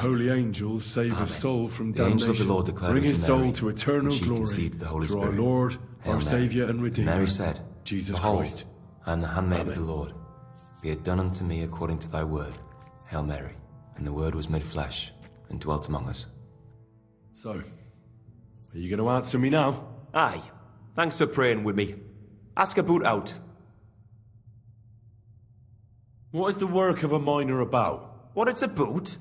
holy angels, save his soul from The angel of the damnation. Lord declared Bring unto his soul Mary, to eternal and she glory. conceived the Holy Through our Spirit. Lord, Hail our Mary. Saviour and Redeemer, Mary said, Jesus Behold, Christ. I am the handmaid of Amen. the Lord. Be it done unto me according to thy word. Hail Mary. And the word was made flesh, and dwelt among us. So, are you going to answer me now? Aye. Thanks for praying with me. Ask about out. What is the work of a miner about? What it's about?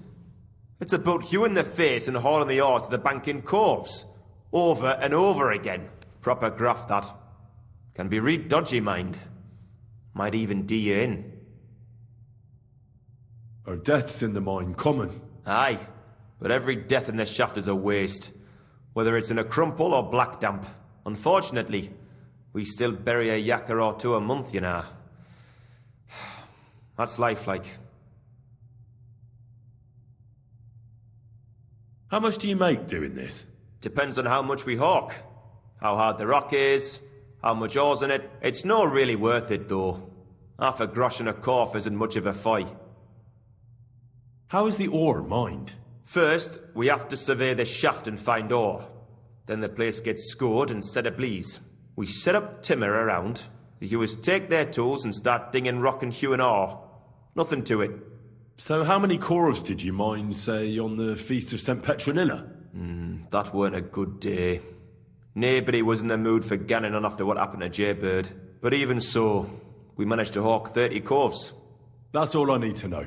It's about hewing the face and hauling the ore to the bank in coves. Over and over again. Proper graft, that. Can be real dodgy, mind. Might even do you in. Are deaths in the mine common? Aye. But every death in the shaft is a waste. Whether it's in a crumple or black damp. Unfortunately, we still bury a yakker or two a month, you know. That's life like. How much do you make doing this? Depends on how much we hawk. How hard the rock is, how much ore's in it. It's not really worth it, though. Half a grosh and a corf isn't much of a fight. How is the ore mined? First, we have to survey the shaft and find ore. Then the place gets scored and set ablaze. We set up timber around. The hewers take their tools and start dinging rock and hewing ore. Nothing to it. So how many corves did you mine, say, on the Feast of St. Petronilla? That weren't a good day. Nobody was in the mood for ganning on after what happened to Jaybird. But even so, we managed to hawk 30 corves. That's all I need to know.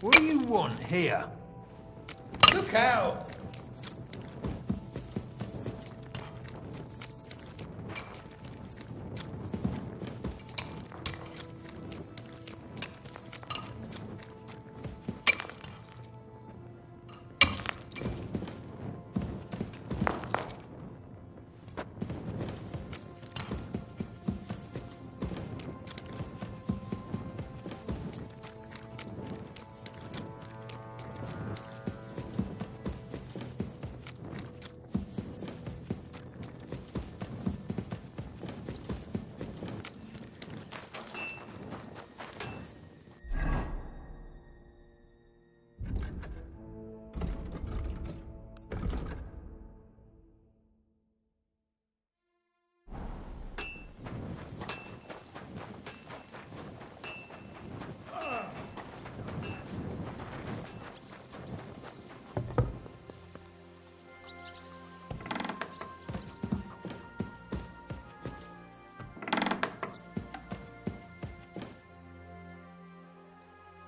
What do you want here? Look out!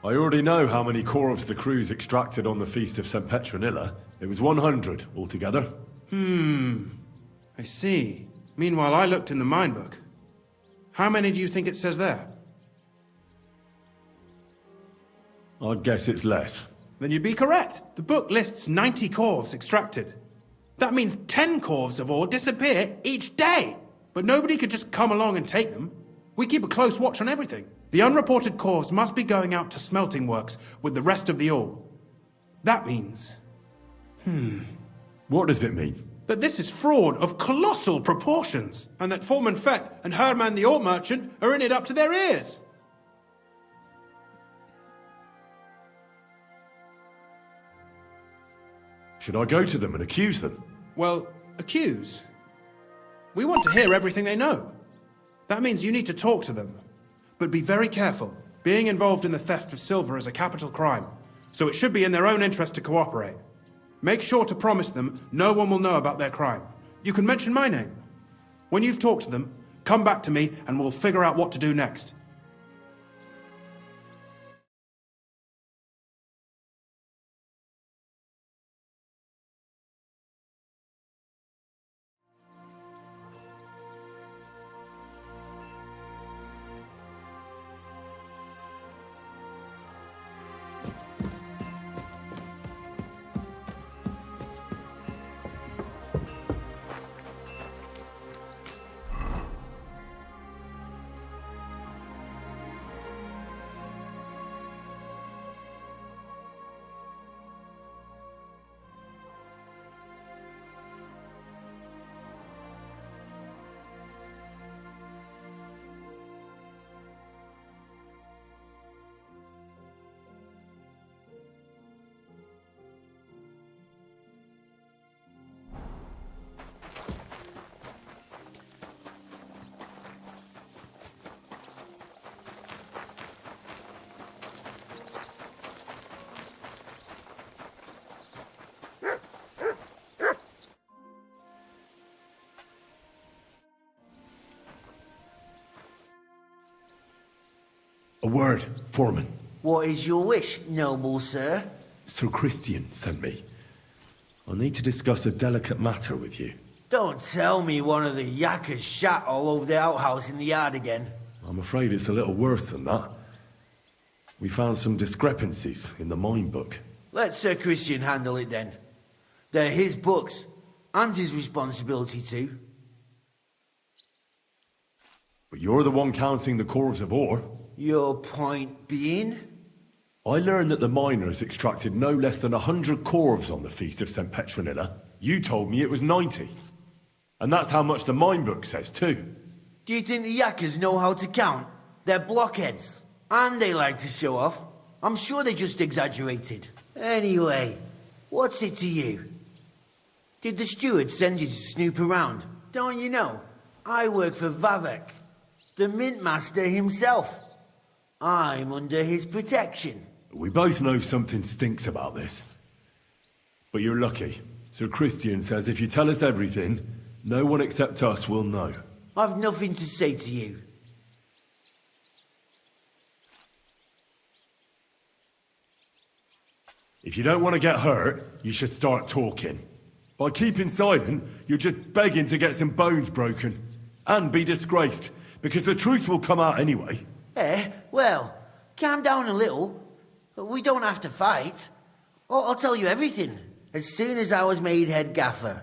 I already know how many corves the crews extracted on the Feast of St. Petronilla. It was 100 altogether. I see. Meanwhile, I looked in the mine book. How many do you think it says there? I'd guess it's less. Then you'd be correct. The book lists 90 corves extracted. That means 10 corves of ore disappear each day. But nobody could just come along and take them. We keep a close watch on everything. The unreported corves must be going out to smelting works with the rest of the ore. That means... What does it mean? that this is fraud of colossal proportions, and that Foreman Fett and Herman the ore merchant are in it up to their ears. Should I go to them and accuse them? Well, accuse? We want to hear everything they know. That means you need to talk to them. But be very careful. Being involved in the theft of silver is a capital crime, so it should be in their own interest to cooperate. Make sure to promise them no one will know about their crime. You can mention my name. When you've talked to them, come back to me and we'll figure out what to do next. A word, Foreman. What is your wish, noble sir? Sir Christian sent me. I need to discuss a delicate matter with you. Don't tell me one of the yakkers shat all over the outhouse in the yard again. I'm afraid it's a little worse than that. We found some discrepancies in the mine book. Let Sir Christian handle it then. They're his books, and his responsibility too. But you're the one counting the cores of ore. Your point being? I learned that the miners extracted no less than 100 corves on the Feast of St. Petronilla. You told me it was 90. And that's how much the mine book says too. Do you think the yakkers know how to count? They're blockheads. And they like to show off. I'm sure they just exaggerated. Anyway, what's it to you? Did the steward send you to snoop around? Don't you know? I work for Vavek, the mint master himself. I'm under his protection. We both know something stinks about this. But you're lucky. Sir Christian says if you tell us everything, no one except us will know. I've nothing to say to you. If you don't want to get hurt, you should start talking. By keeping silent, you're just begging to get some bones broken. And be disgraced, because the truth will come out anyway. Well, calm down a little. We don't have to fight. I'll tell you everything. As soon as I was made head gaffer,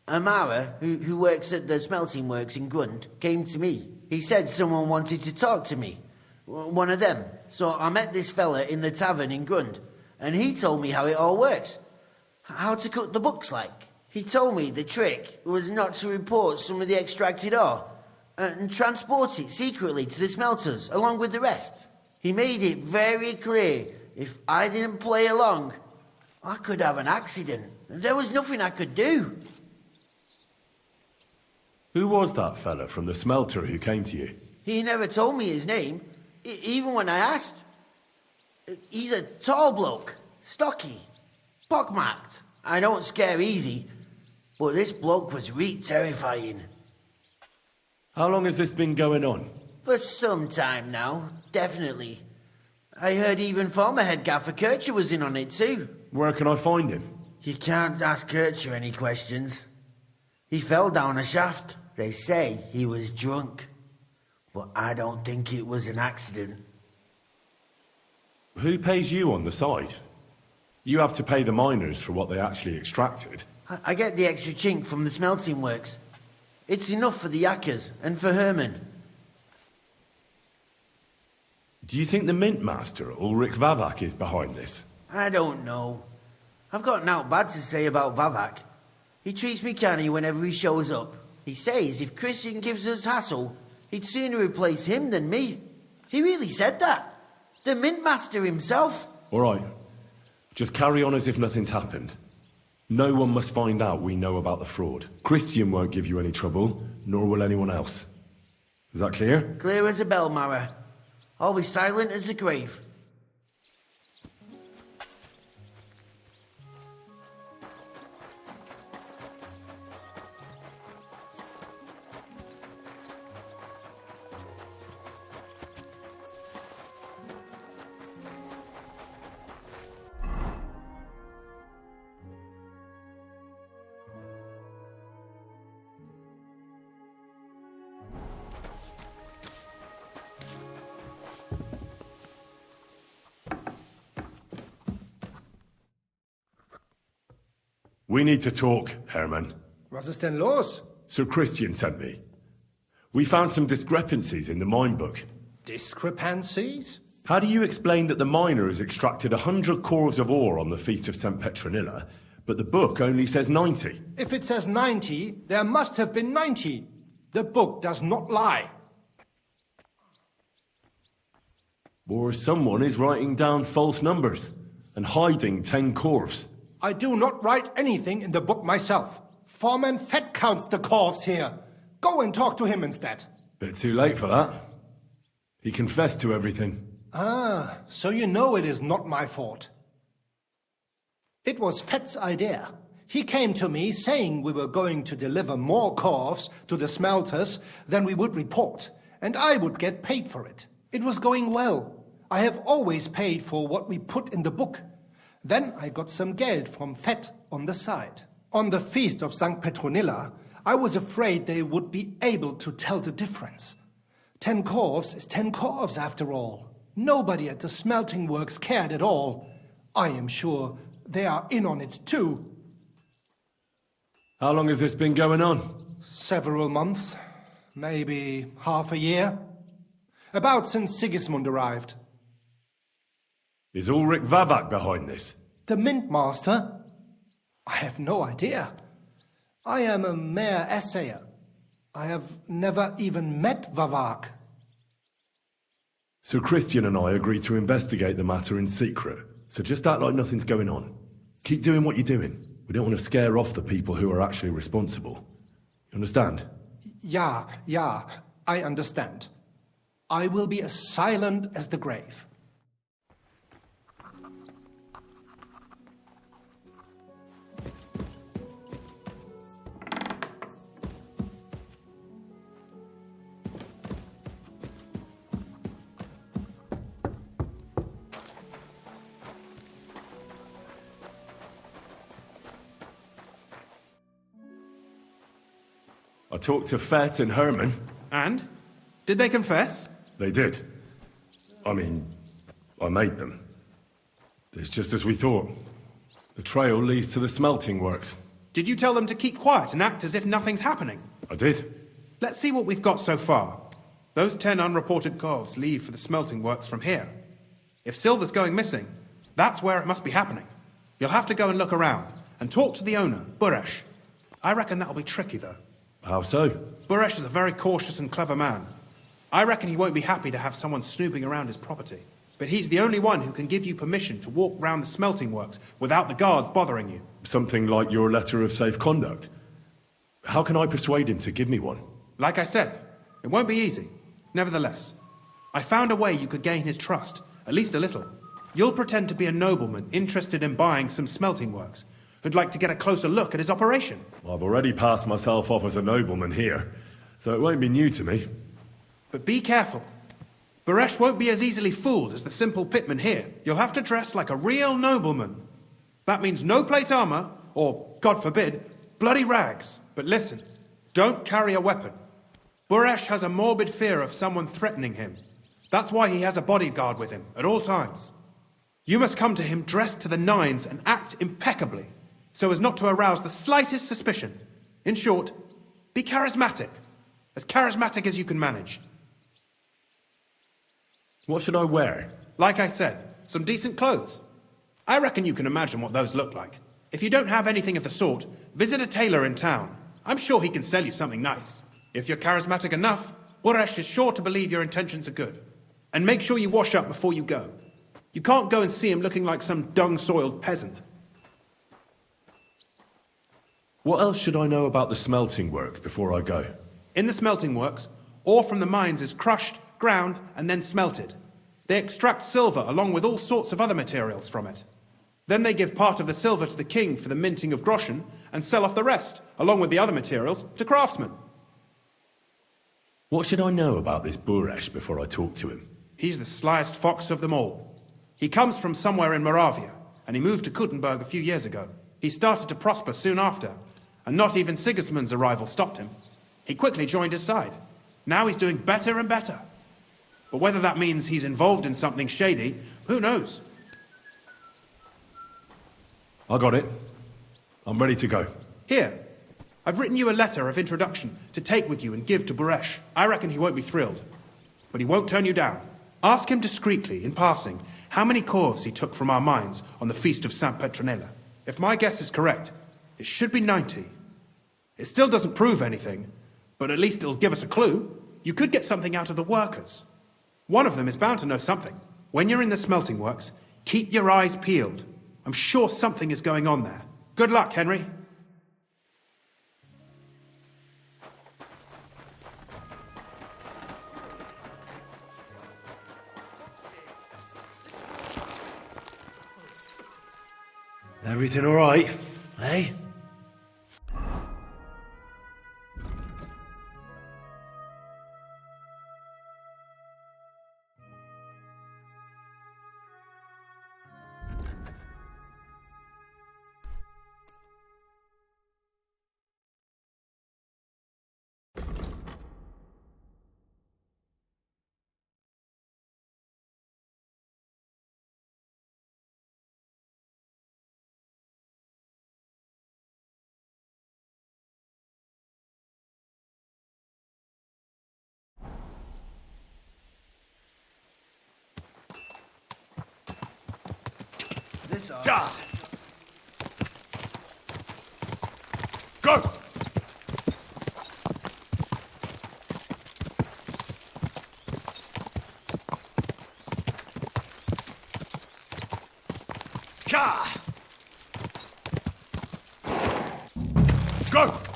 Amara, who works at the smelting works in Grund, came to me. He said someone wanted to talk to me. One of them. So I met this fella in the tavern in Grund, and he told me how it all works. How to cut the books like. He told me the trick was not to report some of the extracted ore, and transport it secretly to the smelters, along with the rest. He made it very clear, if I didn't play along, I could have an accident. There was nothing I could do. Who was that fella from the smelter who came to you? He never told me his name, even when I asked. He's a tall bloke, stocky, pockmarked. I don't scare easy, but this bloke was terrifying. How long has this been going on? For some time now, definitely. I heard even former head gaffer Kircher was in on it too. Where can I find him? You can't ask Kircher any questions. He fell down a shaft. They say he was drunk, but I don't think it was an accident. Who pays you on the side? You have to pay the miners for what they actually extracted. I get the extra chink from the smelting works. It's enough for the yakkers and for Herman. Do you think the Mint Master, Ulrich Vavak, is behind this? I don't know. I've got naught bad to say about Vavak. He treats me canny whenever he shows up. He says if Christian gives us hassle, he'd sooner replace him than me. He really said that. The Mint Master himself. All right. Just carry on as if nothing's happened. No one must find out we know about the fraud. Christian won't give you any trouble, nor will anyone else. Is that clear? Clear as a bell, Mara. I'll be silent as the grave. We need to talk, Herman. Was ist denn los? Sir Christian sent me. We found some discrepancies in the mine book. Discrepancies? How do you explain that the miner has extracted 100 cores of ore on the Feast of St. Petronilla, but the book only says 90? If it says 90, there must have been 90. The book does not lie. Or someone is writing down false numbers and hiding 10 cores. I do not write anything in the book myself. Foreman Fett counts the corves here. Go and talk to him instead. Bit too late for that. He confessed to everything. Ah, so you know it is not my fault. It was Fett's idea. He came to me saying we were going to deliver more corves to the smelters than we would report, and I would get paid for it. It was going well. I have always paid for what we put in the book. Then I got some geld from Fett on the side. On the Feast of St. Petronilla, I was afraid they would be able to tell the difference. 10 corves is 10 corves after all. Nobody at the smelting works cared at all. I am sure they are in on it too. How long has this been going on? Several months, maybe half a year. About since Sigismund arrived. Is Ulrich Vavak behind this? The Mint Master? I have no idea. I am a mere assayer. I have never even met Vavak. Sir Christian and I agreed to investigate the matter in secret, so just act like nothing's going on. Keep doing what you're doing. We don't want to scare off the people who are actually responsible. You understand? Yeah, I understand. I will be as silent as the grave. I talked to Fett and Herman. And? Did they confess? They did. I mean, I made them. It's just as we thought. The trail leads to the smelting works. Did you tell them to keep quiet and act as if nothing's happening? I did. Let's see what we've got so far. Those 10 unreported corves leave for the smelting works from here. If silver's going missing, that's where it must be happening. You'll have to go and look around and talk to the owner, Buresh. I reckon that'll be tricky, though. How so? Buresh is a very cautious and clever man. I reckon he won't be happy to have someone snooping around his property. But he's the only one who can give you permission to walk round the smelting works without the guards bothering you. Something like your letter of safe conduct. How can I persuade him to give me one? Like I said, it won't be easy. Nevertheless, I found a way you could gain his trust, at least a little. You'll pretend to be a nobleman interested in buying some smelting works, who'd like to get a closer look at his operation. I've already passed myself off as a nobleman here, so it won't be new to me. But be careful. Buresh won't be as easily fooled as the simple pitman here. You'll have to dress like a real nobleman. That means no plate armor, or, God forbid, bloody rags. But listen, Don't carry a weapon. Buresh has a morbid fear of someone threatening him. That's why he has a bodyguard with him at all times. You must come to him dressed to the nines and act impeccably, so as not to arouse the slightest suspicion. In short, be charismatic as you can manage. What should I wear? Like I said, some decent clothes. I reckon you can imagine what those look like. If you don't have anything of the sort, visit a tailor in town. I'm sure he can sell you something nice. If you're charismatic enough, Buresh is sure to believe your intentions are good. And make sure you wash up before you go. You can't go and see him looking like some dung-soiled peasant. What else should I know about the smelting works before I go? In the smelting works, ore from the mines is crushed, ground, and then smelted. They extract silver along with all sorts of other materials from it. Then they give part of the silver to the king for the minting of groschen and sell off the rest, along with the other materials, to craftsmen. What should I know about this Buresh before I talk to him? He's the slyest fox of them all. He comes from somewhere in Moravia, and he moved to Kuttenberg a few years ago. He started to prosper soon after, and not even Sigismund's arrival stopped him. He quickly joined his side. Now he's doing better and better. But whether that means he's involved in something shady, who knows? I got it. I'm ready to go. Here, I've written you a letter of introduction to take with you and give to Buresh. I reckon he won't be thrilled, but he won't turn you down. Ask him discreetly, in passing, how many corves he took from our mines on the feast of Saint Petronella. If my guess is correct, it should be 90. It still doesn't prove anything, but at least it'll give us a clue. You could get something out of the workers. One of them is bound to know something. When you're in the smelting works, keep your eyes peeled. I'm sure something is going on there. Good luck, Henry. Everything all right, eh? Ja! Go! Ja! Go!